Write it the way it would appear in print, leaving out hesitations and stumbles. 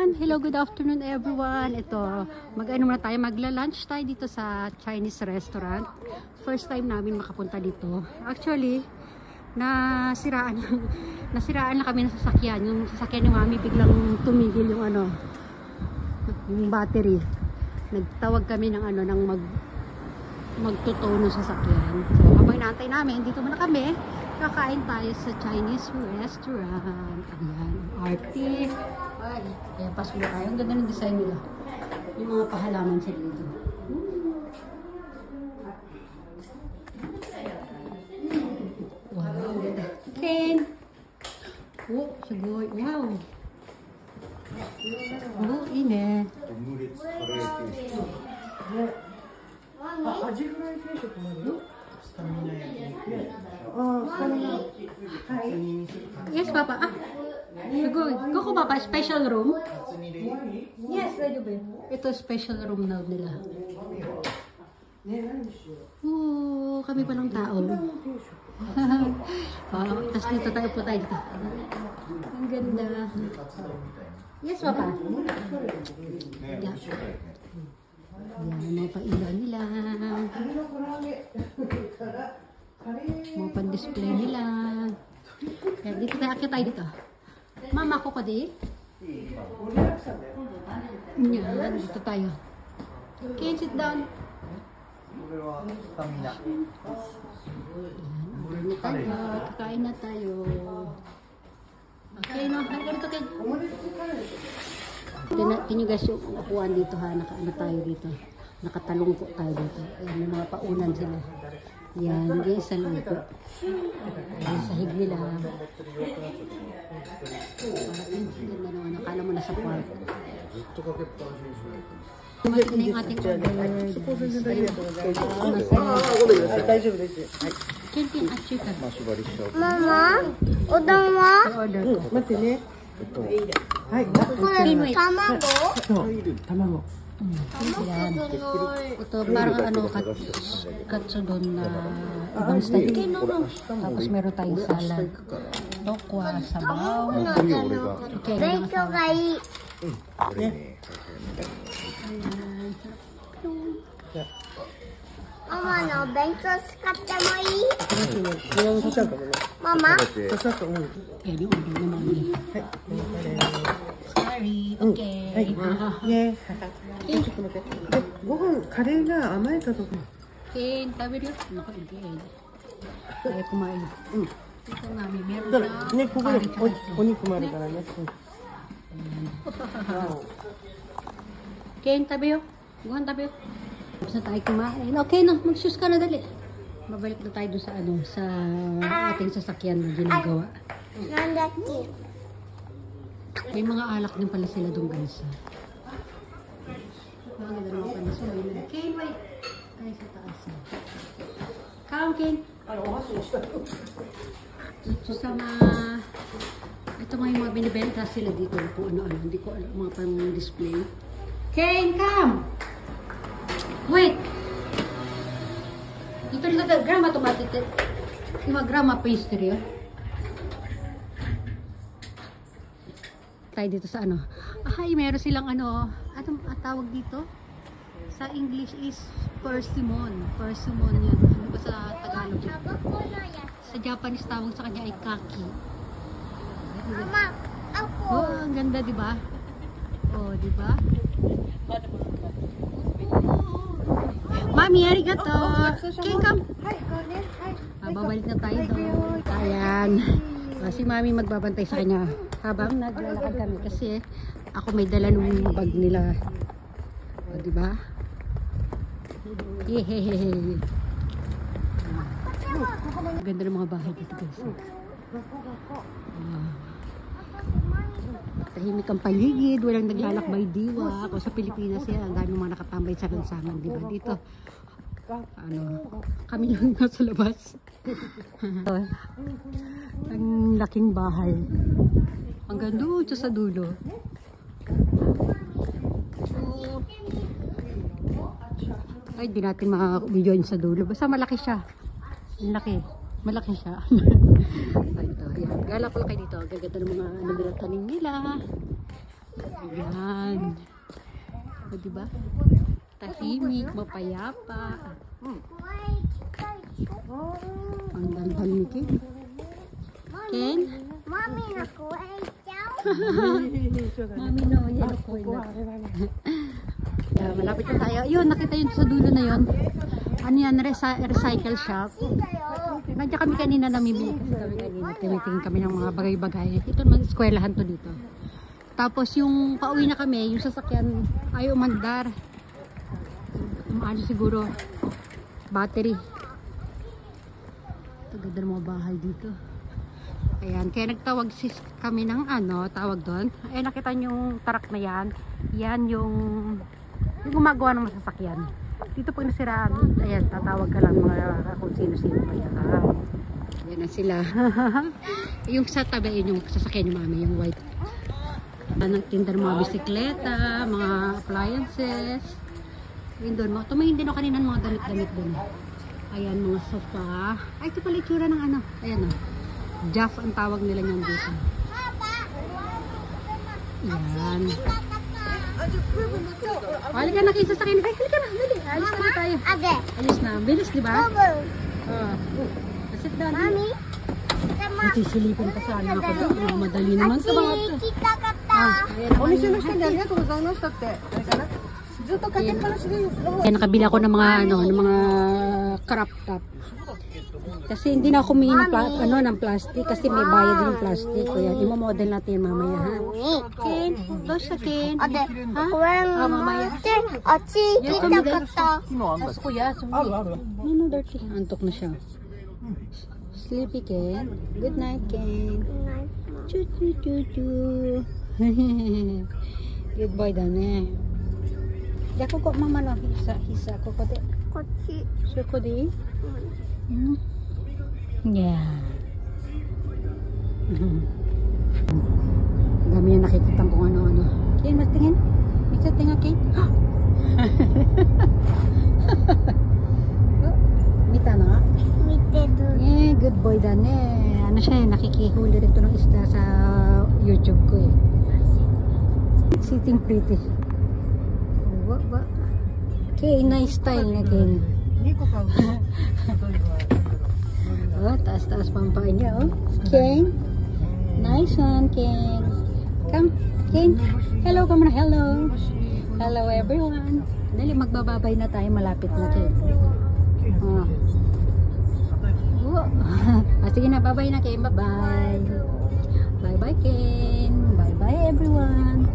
Ayan, hello, good afternoon everyone. Ito, mag-ano muna tayo, magla-lunch tayo dito sa Chinese restaurant. First time namin makapunta dito. Actually, nasiraan na kami ng sasakyan. Yung sasakyan ni Mami biglang tumigil yung yung battery. Nagtawag kami ng magtutow ng sasakyan. So, habang inaantay namin, dito muna kami. Kakain tayo sa Chinese restaurant. Ayan, arte. Ay, kaya pasok na tayo. Ang ganda ng design nila. Yung mga pahalaman sila dito. Wow, ang ganda. Ken! Oh, siguro. Wow! Oh, ine. アジフライ定食もあるよ。スタミナ焼き肉。スタミナ。はい。 Yes, Papa. Ah, siguro. Koko, Papa, special room? Yes, ready ba? Ito, special room na nila. Oo, kami pa ng tao. Tapos dito tayo po tayo dito. Ang ganda. Yes, Papa. Yeah. Ayan, mga pailaw nila. Mga pan-display nila. Kaya dito tayo, akit tayo dito. Mama ko di? Yan, dito tayo. Okay, sit down. Ayan, kakain na tayo. Okay, no? Ganito kayo. Tingnan nyo guys yung upuan dito ha, nakaano tayo dito, nakatalungko tayo dito. Ayan, may mga paunan sila. Yan, yan sa lupo. Yan sa hig nila. Ganda naman, nakala mo na sa park. Tumasin na yung ating order. Kentin at chicken. Mama, udang mo? Order ko. 待ってね。はい。これ卵？ 卵。 Yan. Ito parang katsudon na ibang style. Tapos meron tayong salad. Tokwa, sabaw. Okay, 勉強がいい。ママの勉強使ってもいい？ママ？ Yan yung order ni Mami. Sorry. Okay. ね。ちょっと待って。ご飯カレーが甘いかどうか。 Okay, tabi rin. Nakapagigil. Tayo kumain. Ito Mami, meron だか na らね、ここでお肉もあるからね。 Okay, tabi yun. Bukan tabi yun. Tapos na tayo kumain. Okay na, mag-shoes ka na dali. Mabalik na tayo doon sa ating sasakyan na ginagawa. なんだっけ？ May mga alak din pala sila doon guys. Mga dalawa pa na sila. Ken, wait. Ay, sa taas. Come, Ken. So, sa ito nga yung mga binibenta sila dito. Kung ano-ano. Hindi ko alam. Mga pang-display. Ken, come! Wait! Ito nila grandma automatic. Yung grandma pastry. Tayo dito sa ay meron silang anong tawag dito sa English is persimmon yan. Ano ba sa Tagalog yun? Sa Japanese tawag sa kanya ay kaki. Mama, ako. Oh, ang ganda diba? Oh, diba? Mami, arigato. Okay, come. Babalik na tayo doon. Ayan. Si Mami magbabantay sa kanya habang naglalakad kami kasi ako may dala nung bag nila. O, diba? Yehehehe. Ganda ng mga bahay dito guys. Tahimik ang paligid, walang naglalakbay diwa. Ako sa Pilipinas yan, ang dami mga nakatambay sa lansangan, diba? Dito, kami lang nasa labas. Ang laking bahay. Hanggang doon sa dulo. Ay, di natin maka-videoin sa dulo. Basta malaki siya. Ang laki. Malaki siya. Ito, ayan. Gala ko lang kayo dito. Gaganda ng mga tanim nila. Ayan. O, diba? Tahimik, mapayapa. Ang daldal ni Ken. Ken? Mami, nakuha ikaw. Mami no, yan ako. Yeah, malapit na tayo. Yun, nakita yun sa dulo na yun. Ano yan, recycle shop. Nandiyan kami kanina namimili kasi kami kanina. Tinitingin kami ng mga bagay-bagay. Ito naman, eskwelahan to dito. Tapos yung pauwi na kami, yung sasakyan ayaw umandar. Ano siguro, battery. Ito ganda ng mga bahay dito. Ayan, kaya nagtawag kami ng ano, tawag doon. Eh, nakita nyo yung tarak na yan. Yan yung gumagawa ng masasakyan. Dito pag nasiraan, ayan, tatawag ka lang mga kung sino-sino pa yan. Ayan na sila. Yung sa tabi, yun yung sasakyan yung mami, yung white. Nagtinda ng mga bisikleta, mga appliances. Yun doon. Tumingin din ako kanina ng mga damit-damit doon. Ayan, mga sofa. Ay, ito pala itsura ng ano. Ayan o. Jaff ang tawag nila niyan dito. Ayan. Halika na kayo sa sakin. Ay, halika na. Dali. Alis na tayo. Ate. Alis na. Bilis, di ba? Sit down. Mami. Sisilipin pa sana ako doon. Madali naman sa mga ito. Kita kata. Kaya nakabili ako ng mga ano, ng mga crop top. Kasi hindi na ako humingi ng ng plastic kasi may bayad din yung plastic. Kaya i-model natin mamaya ha. Ken, dos sa Ken. Ate. Ha? Mamaya. Ate. Kita kata. Tapos kuya, ano dirty? Antok na siya. Sleepy Ken. Good night Ken. Choo choo choo choo. Good boy dan eh. Dako ko mama no hisa ko ko de. Kochi. Sure ko di. Yeah. Dami na nakikita kung ano-ano. Ken, mas tingin. Bisa tingin Ken. Mita na. Mite doon. Eh, good boy dan eh. Ano siya eh, nakikihuli rin ito ng isda sa YouTube ko eh. Sitting pretty. Ba? Okay, nice style na Ken. Oh, taas-taas pampain niya oh. Ken. Nice one, Ken. Come, Ken. Hello, come on. Hello. Hello everyone. Dali, magbababay na tayo. Malapit na Ken. Oh. Sige na, bye-bye na Ken. Bye-bye. Bye-bye Ken. Bye-bye everyone.